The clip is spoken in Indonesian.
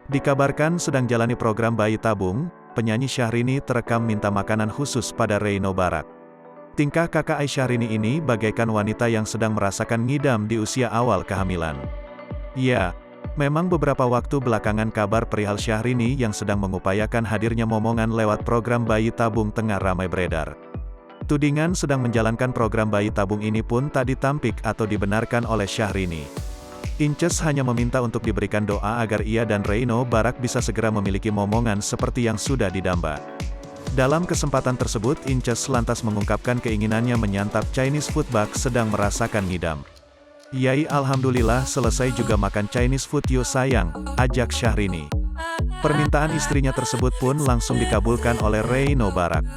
Dikabarkan sedang jalani program bayi tabung, penyanyi Syahrini terekam minta makanan khusus pada Reino Barak. Tingkah kakak Syahrini ini bagaikan wanita yang sedang merasakan ngidam di usia awal kehamilan. Ya, memang beberapa waktu belakangan kabar perihal Syahrini yang sedang mengupayakan hadirnya momongan lewat program bayi tabung tengah ramai beredar. Tudingan sedang menjalankan program bayi tabung ini pun tak ditampik atau dibenarkan oleh Syahrini. Inces hanya meminta untuk diberikan doa agar ia dan Reino Barak bisa segera memiliki momongan seperti yang sudah didamba. Dalam kesempatan tersebut Inces lantas mengungkapkan keinginannya menyantap Chinese food bak sedang merasakan ngidam. "Yai alhamdulillah selesai juga makan Chinese food yo sayang," ajak Syahrini. Permintaan istrinya tersebut pun langsung dikabulkan oleh Reino Barak.